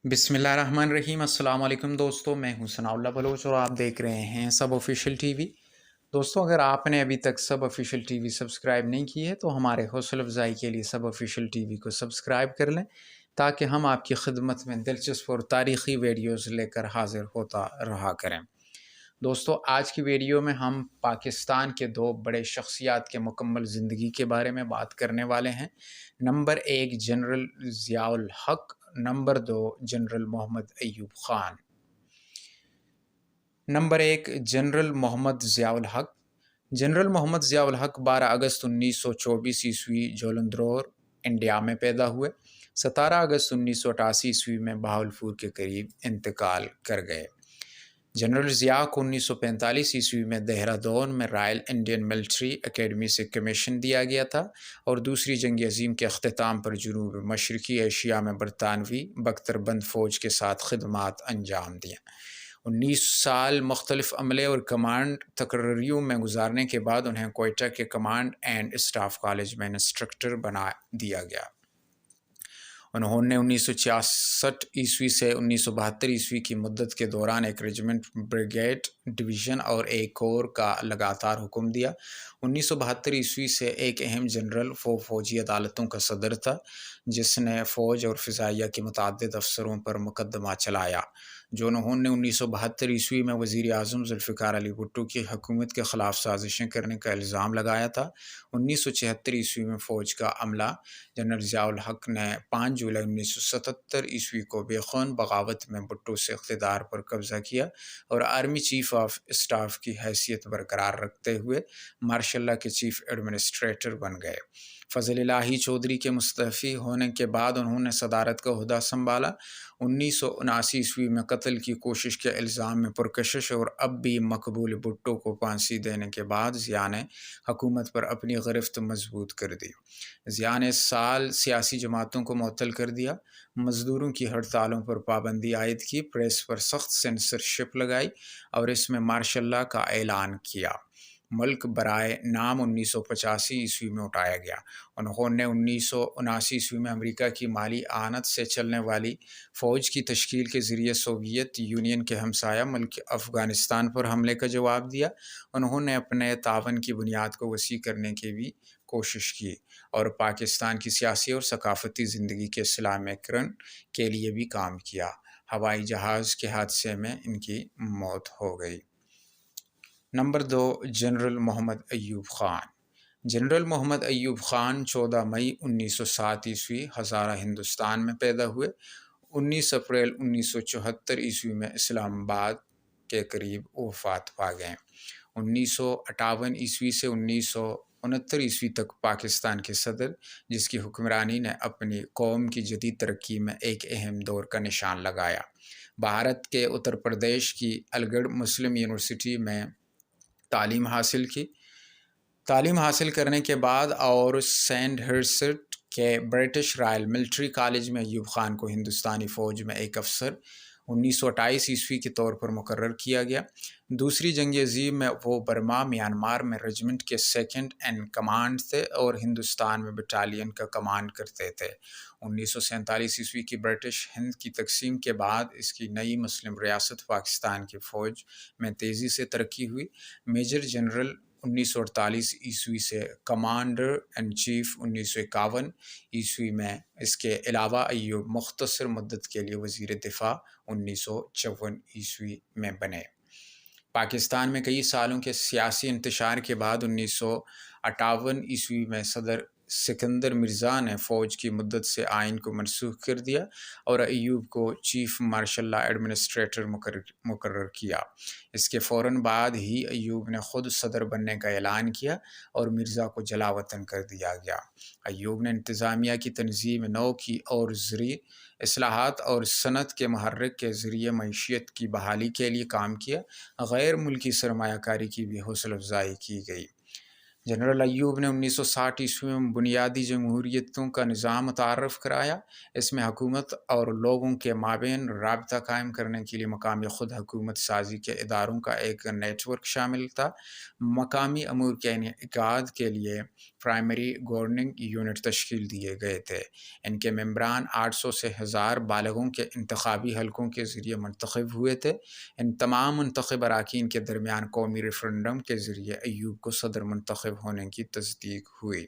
बिस्मिल्लाहिर्रहमानिर्रहीम। अस्सलाम वालेकुम दोस्तों, मैं हूं सनाउल्लाह बलोच और आप देख रहे हैं सब ऑफिशियल टीवी। दोस्तों, अगर आपने अभी तक सब ऑफिशियल टीवी सब्सक्राइब नहीं की है तो हमारे हौसला अफजाई के लिए सब ऑफिशियल टीवी को सब्सक्राइब कर लें ताकि हम आपकी खिदमत में दिलचस्प और तारीख़ी वीडियोज़ लेकर हाजिर होता रहा करें। दोस्तों, आज की वीडियो में हम पाकिस्तान के दो बड़े शख्सियात के मुकम्मल ज़िंदगी के बारे में बात करने वाले हैं। नंबर एक जनरल ज़ियाउल हक, नंबर दो जनरल मोहम्मद अय्यूब ख़ान। नंबर एक जनरल मोहम्मद ज़ियाउल हक। जनरल मोहम्मद ज़ियाउल हक 12 अगस्त 1924 ईस्वी जोलंधर, इंडिया में पैदा हुए। 17 अगस्त 1988 ईस्वी में बहावलपुर के करीब इंतकाल कर गए। जनरल ज़िया को 1945 ईस्वी में देहरादून में रॉयल इंडियन मिलिट्री एकेडमी से कमीशन दिया गया था और दूसरी जंग अज़ीम के अख्ताम पर जनूब मशरक़ी एशिया में बरतानवी बख्तरबंद फ़ौज के साथ खिदमात अंजाम दिए। 19 साल मुख्तलिफ अमले और कमांड तकर्रियों में गुजारने के बाद उन्हें कोयटा के कमांड एंड स्टाफ कॉलेज में इंस्ट्रक्टर बना दिया गया। उन्होंने 1966 ईस्वी से 1972 ईस्वी की मुद्दत के दौरान एक रेजिमेंट, ब्रिगेड, डिवीज़न और एक कोर का लगातार हुक्म दिया। 1972 ईस्वी से एक अहम जनरल फ़ौजी अदालतों का सदर था, जिसने फ़ौज और फ़िज़ाइया के मुतअद्दिद अफसरों पर मुकदमा चलाया, जो उन्होंने 1972 ईस्वी में वज़ीर आज़म ज़ुल्फ़िकार अली भुट्टो की हुकूमत के ख़िलाफ़ साजिशें करने का इल्ज़ाम लगाया था। 1976 ईस्वी में फ़ौज का अमला जनरल ज़ियाउल हक ने 5 जुलाई 1977 ईस्वी को बेखौन बगावत में भुट्टो से इक़्तिदार पर कब्ज़ा किया और आर्मी चीफ़ ऑफ स्टाफ की हैसियत बरकरार रखते हुए मार्शल लॉ के चीफ़ एडमिनिस्ट्रेटर बन गए। फ़ज़ल इलाही चौधरी के मुस्तफ़ी होने के बाद उन्होंने सदारत का ओहदा संभाला। 1979 ईस्वी में कत्ल की कोशिश के इल्ज़ाम में पुरकशिश और अब भी मकबूल भुट्टो को फांसी देने के बाद ज़िया ने हुकूमत पर अपनी गिरफ्त मजबूत कर दी। ज़िया ने इस साल सियासी जमातों को मुअत्तल कर दिया, मज़दूरों की हड़तालों पर पाबंदी आयद की, प्रेस पर सख्त सेंसरशिप लगाई और इसमें मार्शल लॉ का ऐलान किया। मुल्क बराए नाम 1985 ईस्वी में उठाया गया। उन्होंने 1979 ईस्वी में अमेरिका की माली आनत से चलने वाली फ़ौज की तश्कील के ज़रिए सोवियत यूनियन के हमसाया मुल्क अफ़गानिस्तान पर हमले का जवाब दिया। उन्होंने अपने तावन की बुनियाद को वसी करने की भी कोशिश की और पाकिस्तान की सियासी और सकाफ़ती ज़िंदगी के इस्लामीकरण के लिए भी काम किया। हवाई जहाज़ के हादसे में इनकी मौत हो गई। नंबर दो जनरल मोहम्मद अय्यूब ख़ान। जनरल मोहम्मद अय्यूब ख़ान 14 मई 1907 ईस्वी हज़ारा हिंदुस्तान में पैदा हुए। 19 अप्रैल 1974 ईस्वी में इस्लामाबाद के करीब वफ़ात पा गए। 1958 ईस्वी से 1969 ईस्वी तक पाकिस्तान के सदर, जिसकी हुक्मरानी ने अपनी कौम की जदीद तरक्की में एक अहम दौर का निशान लगाया। भारत के उत्तर प्रदेश की अलीगढ़ मुस्लिम यूनिवर्सिटी में तालीम हासिल करने के बाद और सैंडहर्स्ट के ब्रिटिश रॉयल मिलिट्री कॉलेज में अय्यूब ख़ान को हिंदुस्तानी फ़ौज में एक अफसर 1928 ईस्वी के तौर पर मुकर्रर किया गया। दूसरी जंग अज़ीम में वो बर्मा, म्यांमार में रेजिमेंट के सेकंड इन कमांड थे और हिंदुस्तान में बटालियन का कमांड करते थे। 1947 ईस्वी की ब्रिटिश हिंद की तकसीम के बाद इसकी नई मुस्लिम रियासत पाकिस्तान की फ़ौज में तेज़ी से तरक्की हुई। मेजर जनरल 1948 ईस्वी से कमांडर इन चीफ 1951 ईस्वी में, इसके अलावा अय्यूब मुख्तसर मुद्दत के लिए वज़ीर दिफ़ा 1954 ईस्वी में बने। पाकिस्तान में कई सालों के सियासी इंतशार के बाद 1958 ईस्वी में सदर सिकंदर मिर्ज़ा ने फ़ौज की मुद्दत से आइन को मनसूख कर दिया और अय्यूब को चीफ़ मार्शल लॉ एडमिनिस्ट्रेटर मुकर्रर किया। इसके फ़ौरन बाद ही अय्यूब ने ख़ुद सदर बनने का ऐलान किया और मिर्ज़ा को जलावतन कर दिया गया। अय्यूब ने इंतज़ामिया की तनज़ीम नौ की और ज़रिए इस्लाहात और सनत के महर्रिक के ज़रिए मईशियत की बहाली के लिए काम किया। गैर मुल्की सरमायाकारी की भी हौसला अफ़ज़ाई की गई। जनरल अय्यूब ने 1960 ईस्वी में बुनियादी जमहूरियतों का निज़ाम मुतारफ़ कराया। इसमें हुकूमत और लोगों के माबेन राबता कायम करने के लिए मकामी खुद हुकूमत साजी के इदारों का एक नेटवर्क शामिल था। मकामी अमूर के इनेकाद के लिए प्राइमरी गवर्निंग यूनिट तश्कील दिए गए थे। इनके मेंबरान 800 से 1000 बालगों के इंतखाबी हलकों के ज़रिए मंतखब हुए थे। इन तमाम मुंतखब अरकान के दरमियान कौमी रेफरेंडम के ज़रिए अय्यूब को सदर मुंतखब होने की तस्दीक हुई।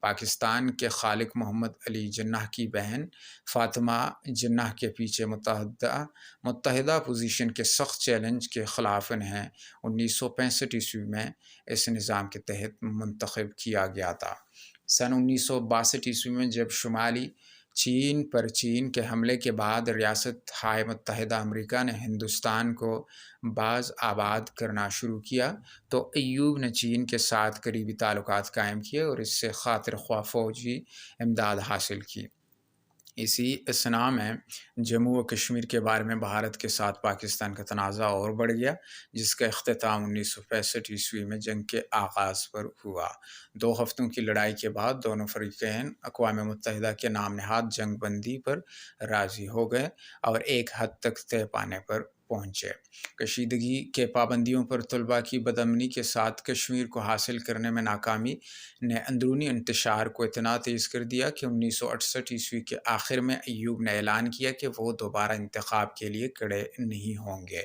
पाकिस्तान के खालिक मोहम्मद अली जिन्नाह की बहन फ़ातिमा जिन्नाह के पीछे मुत्तहिदा पोजीशन के सख्त चैलेंज के ख़िलाफ़ इन्हें 1965 ईस्वी में इस निज़ाम के तहत मुंतखब किया गया था। सन 1962 ईस्वी में जब शुमाली चीन पर चीन के हमले के बाद रियासत हाय मुत्तहिदा अमेरिका ने हिंदुस्तान को बाज़ आबाद करना शुरू किया, तो अय्यूब ने चीन के साथ करीबी ताल्लुकात कायम किए और इससे खातिर ख्वाह फ़ौजी इमदाद हासिल की। इसी असना में जम्मू व कश्मीर के बारे में भारत के साथ पाकिस्तान का तनाज़ा और बढ़ गया, जिसका इख्तिताम 1965 ईस्वी में जंग के आगाज़ पर हुआ। 2 हफ्तों की लड़ाई के बाद दोनों फ़रीक़ैन अक़वाम मुत्तहिदा के नाम नहाद जंग बंदी पर राज़ी हो गए और एक हद तक तय पाने पर पहुँचे। कशीदगी के पाबंदियों पर तलबा की बदअमनी के साथ कश्मीर को हासिल करने में नाकामी ने अंदरूनी इंतशार को इतना तेज़ कर दिया कि 1968 ईस्वी के आखिर में अय्यूब ने ऐलान किया कि वो दोबारा इंतखाब के लिए खड़े नहीं होंगे।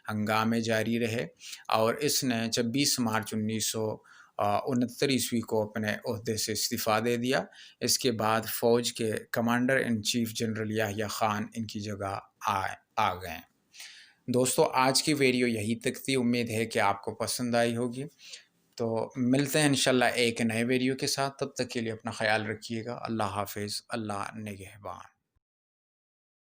हंगामे जारी रहे और इसने 26 मार्च 1969 ईस्वी को अपने ओहदे से इस्तीफ़ा दे दिया। इसके बाद फ़ौज के commander in chief general Yahya Khan इनकी जगह आ गए। दोस्तों, आज की वीडियो यहीं तक थी। उम्मीद है कि आपको पसंद आई होगी। तो मिलते हैं इंशाल्लाह एक नए वीडियो के साथ। तब तक के लिए अपना ख़याल रखिएगा। अल्लाह हाफ़िज़, अल्लाह निगहबान।